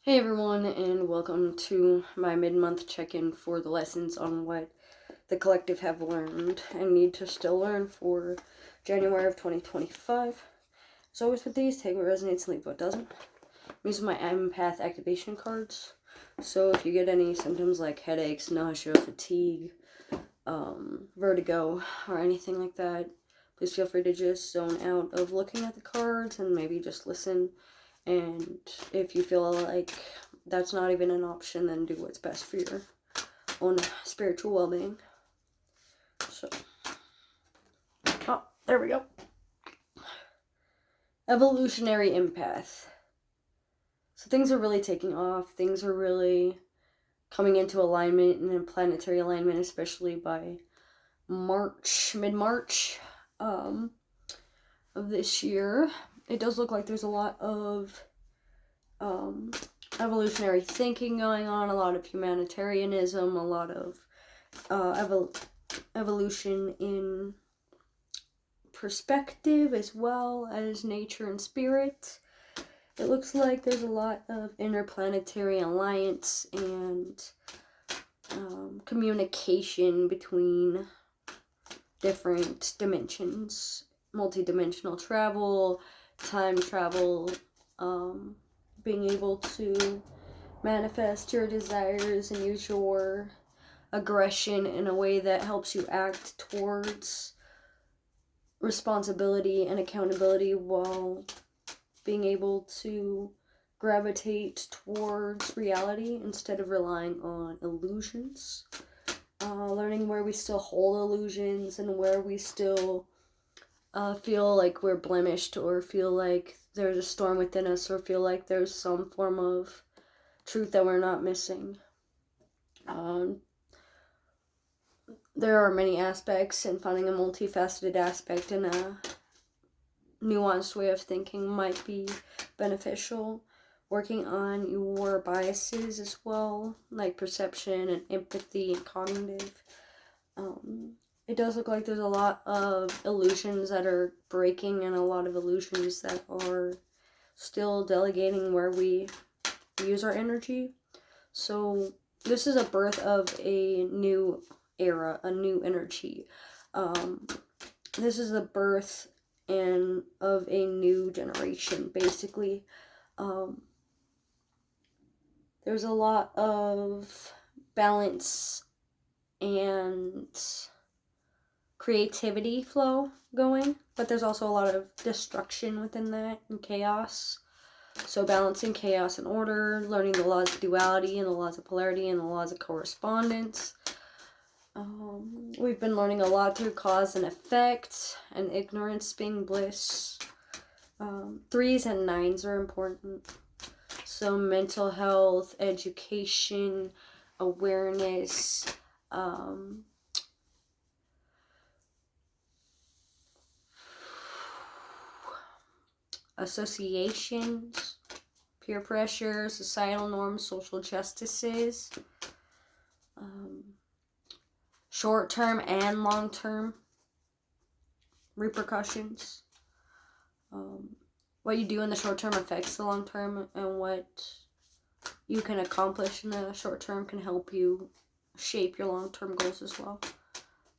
Hey everyone, and welcome to my mid-month check-in for the lessons on what the collective have learned and need to still learn for January of 2025. As always with these, take what resonates and leave what doesn't. I'm using my empath activation cards, so if you get any symptoms like headaches, nausea, fatigue, vertigo, or anything like that, please feel free to just zone out of looking at the cards and maybe just listen. And if you feel like that's not even an option, then do what's best for your own spiritual well-being. So, there we go. Evolutionary empath. So things are really taking off. Things are really coming into alignment and in planetary alignment, especially by mid-March of this year. It does look like there's a lot of evolutionary thinking going on, a lot of humanitarianism, a lot of evolution in perspective as well as nature and spirit. It looks like there's a lot of interplanetary alliance and communication between different dimensions, multidimensional travel, time travel, being able to manifest your desires and use your aggression in a way that helps you act towards responsibility and accountability while being able to gravitate towards reality instead of relying on illusions. Learning where we still hold illusions and where we still feel like we're blemished or feel like there's a storm within us or feel like there's some form of truth that we're not missing. There are many aspects, and finding a multifaceted aspect and a nuanced way of thinking might be beneficial. Working on your biases as well, like perception and empathy and cognitive. It does look like there's a lot of illusions that are breaking and a lot of illusions that are still delegating where we use our energy. So this is a birth of a new era, a new energy. This is the birth of a new generation, basically. There's a lot of balance and creativity flow going, but there's also a lot of destruction within that and chaos. So balancing chaos and order, learning the laws of duality and the laws of polarity and the laws of correspondence. We've been learning a lot through cause and effect and ignorance being bliss. 3s and 9s are important. So mental health, education, awareness, associations, peer pressure, societal norms, social justices, short-term and long-term repercussions. What you do in the short term affects the long term, and what you can accomplish in the short term can help you shape your long term goals as well.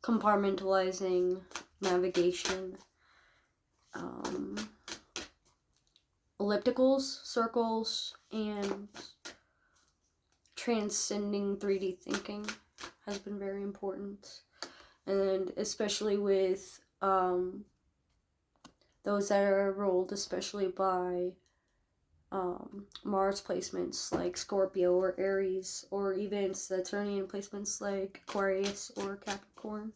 Compartmentalizing, navigation, ellipticals, circles, and transcending 3D thinking has been very important. And especially with those that are ruled especially by Mars placements like Scorpio or Aries, or even Saturnian placements like Aquarius or Capricorn.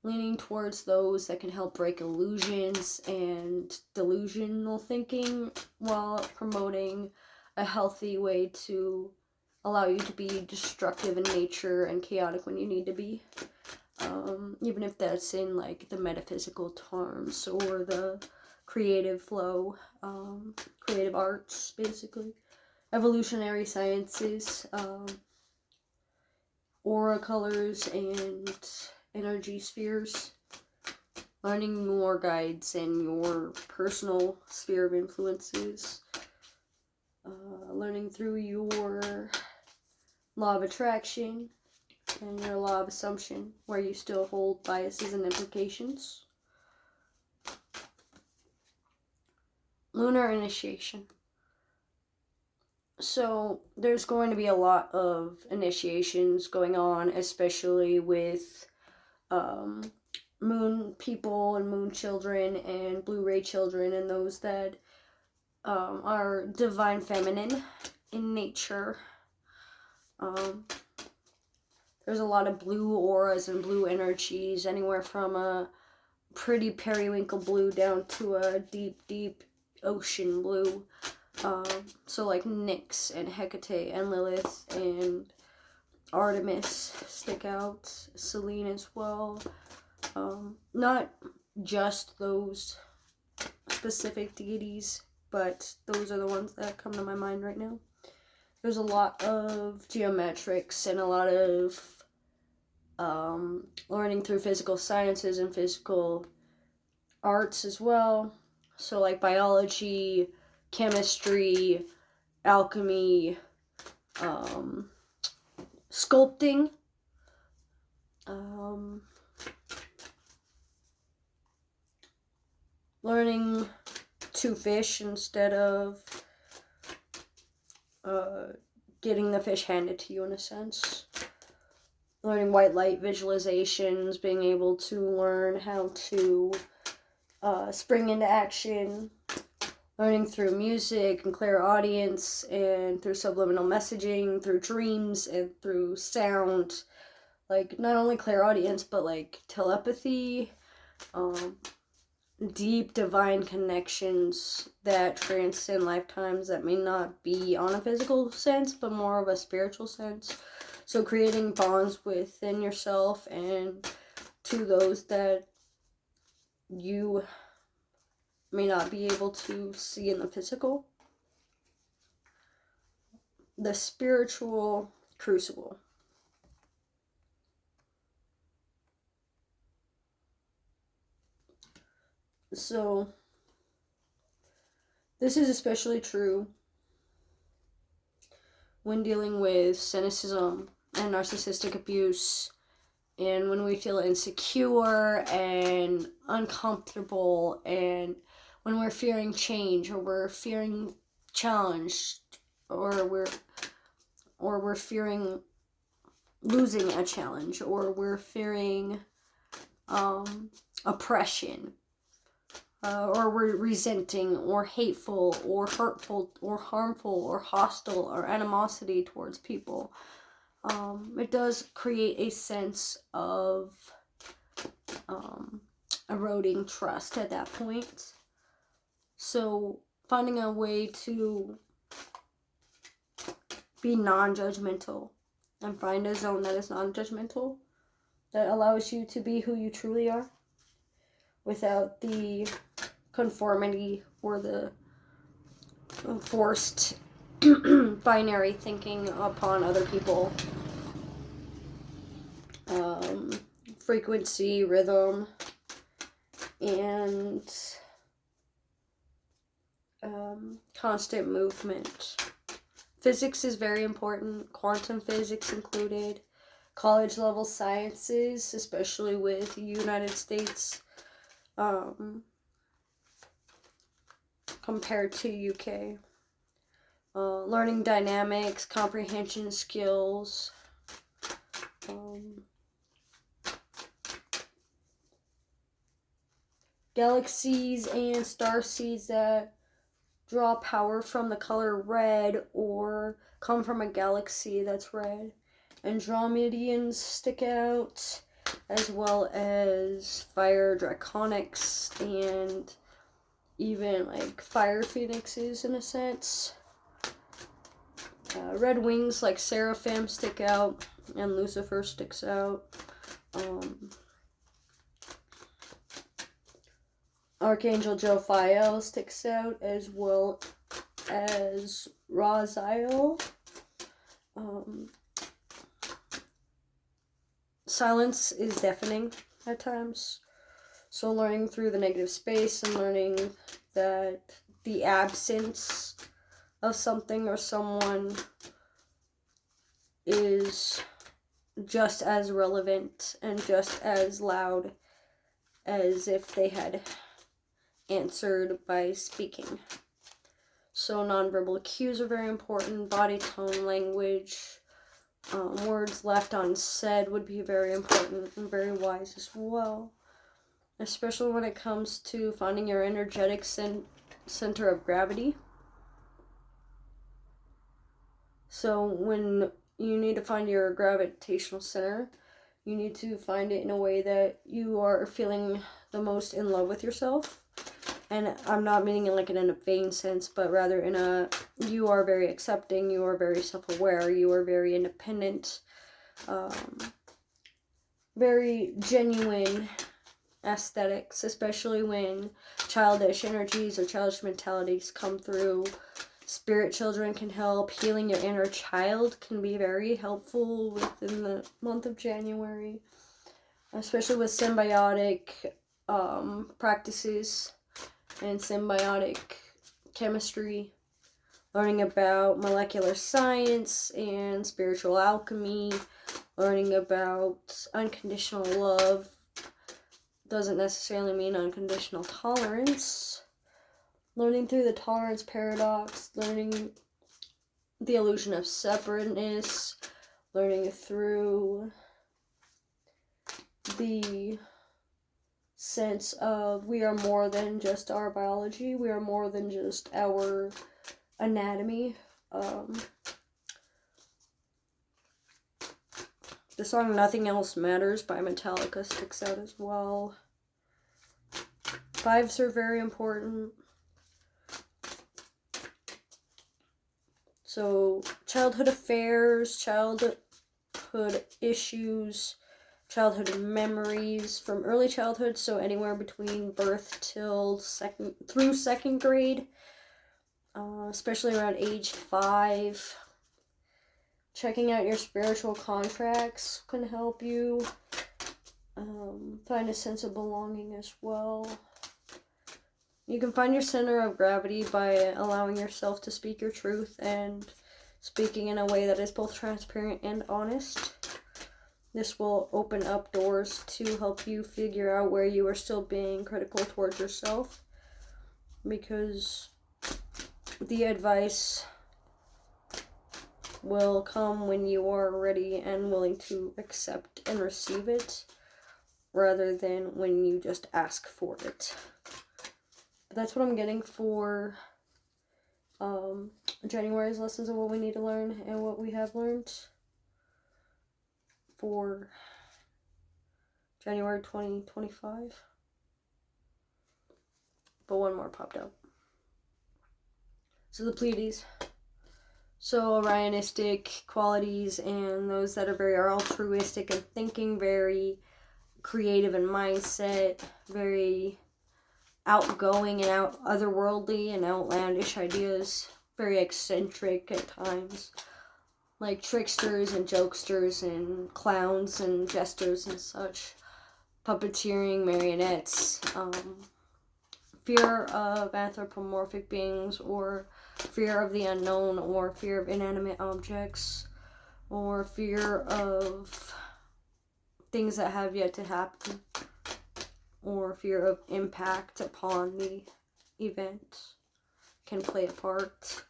Leaning towards those that can help break illusions and delusional thinking while promoting a healthy way to allow you to be destructive in nature and chaotic when you need to be. Even if that's in like the metaphysical terms or the creative flow, creative arts, basically. Evolutionary sciences, aura colors, and energy spheres. learning more guides and your personal sphere of influences, learning through your law of attraction and your law of assumption, where you still hold biases and implications. Lunar initiation. So there's going to be a lot of initiations going on, especially with moon people and moon children and blue ray children and those that are divine feminine in nature. There's a lot of blue auras and blue energies, anywhere from a pretty periwinkle blue down to a deep, deep ocean blue. So like Nyx and Hecate and Lilith and Artemis stick out, Selene as well. Not just those specific deities, but those are the ones that come to my mind right now. There's a lot of geometrics and a lot of learning through physical sciences and physical arts as well. So like biology, chemistry, alchemy, sculpting, learning to fish instead of getting the fish handed to you, in a sense. Learning white light visualizations, being able to learn how to spring into action, learning through music and clairaudience and through subliminal messaging, through dreams and through sound, like not only clairaudience but like telepathy, deep divine connections that transcend lifetimes, that may not be on a physical sense but more of a spiritual sense. So creating bonds within yourself and to those that you may not be able to see in the physical. The spiritual crucible. So this is especially true when dealing with cynicism and narcissistic abuse, and when we feel insecure and uncomfortable, and when we're fearing change, or we're fearing challenge, or we're fearing losing a challenge, or we're fearing oppression, or we're resenting or hateful or hurtful or harmful or hostile or animosity towards people. It does create a sense of eroding trust at that point. So finding a way to be non-judgmental and find a zone that is non-judgmental, that allows you to be who you truly are without the conformity or the forced binary thinking upon other people. Frequency, rhythm, and constant movement. Physics is very important, quantum physics included, college level sciences, especially with the United States compared to UK. Learning dynamics, comprehension skills, galaxies and star seeds that draw power from the color red or come from a galaxy that's red. Andromedians stick out, as well as fire draconics and even like fire phoenixes in a sense. Red wings like Seraphim stick out, and Lucifer sticks out. Archangel Jophiel sticks out, as well as Raziel. Silence is deafening at times. So learning through the negative space and learning that the absence of something or someone is just as relevant and just as loud as if they had answered by speaking. So nonverbal cues are very important. Body tone, language, words left unsaid would be very important and very wise as well. Especially when it comes to finding your energetic center of gravity. So when you need to find your gravitational center, you need to find it in a way that you are feeling the most in love with yourself. And I'm not meaning it like in a vain sense, but rather in a, you are very accepting, you are very self-aware, you are very independent, very genuine aesthetics, especially when childish energies or childish mentalities come through. Spirit children can help. Healing your inner child can be very helpful within the month of January, especially with symbiotic practices and symbiotic chemistry, learning about molecular science and spiritual alchemy, learning about unconditional love. Doesn't necessarily mean unconditional tolerance. Learning through the tolerance paradox, learning the illusion of separateness, learning through the sense of we are more than just our biology, we are more than just our anatomy. The song Nothing Else Matters by Metallica sticks out as well. Fives are very important. So childhood affairs, childhood issues, childhood memories from early childhood, so anywhere between birth till second grade, especially around age 5. Checking out your spiritual contracts can help you find a sense of belonging as well. You can find your center of gravity by allowing yourself to speak your truth and speaking in a way that is both transparent and honest. This will open up doors to help you figure out where you are still being critical towards yourself, because the advice will come when you are ready and willing to accept and receive it, rather than when you just ask for it. But that's what I'm getting for January's lessons of what we need to learn and what we have learned for January 2025. But one more popped up. So the Pleiades. So Orionistic qualities, and those that are very altruistic and thinking, very creative in mindset, very outgoing and otherworldly and outlandish ideas, very eccentric at times, like tricksters and jokesters and clowns and jesters and such, puppeteering, marionettes, fear of anthropomorphic beings, or fear of the unknown, or fear of inanimate objects, or fear of things that have yet to happen, or fear of impact upon the event can play a part.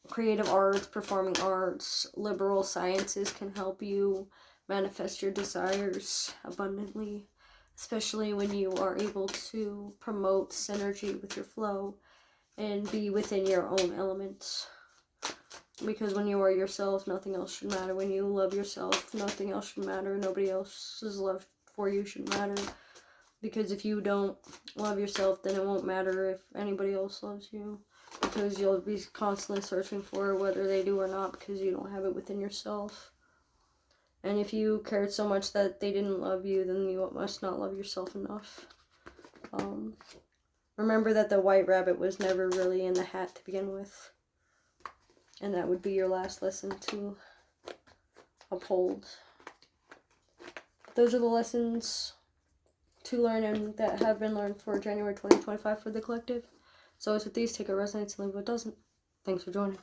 Creative arts, performing arts, liberal sciences can help you manifest your desires abundantly, especially when you are able to promote synergy with your flow and be within your own elements. Because when you are yourself, nothing else should matter. When you love yourself, nothing else should matter. Nobody else's love for you should matter. Because if you don't love yourself, then it won't matter if anybody else loves you. Because you'll be constantly searching for whether they do or not, because you don't have it within yourself. And if you cared so much that they didn't love you, then you must not love yourself enough. Remember that the white rabbit was never really in the hat to begin with. And that would be your last lesson to uphold. Those are the lessons to learn and that have been learned for January 2025 for the collective. So as with these, take what resonates and leave what doesn't. Thanks for joining.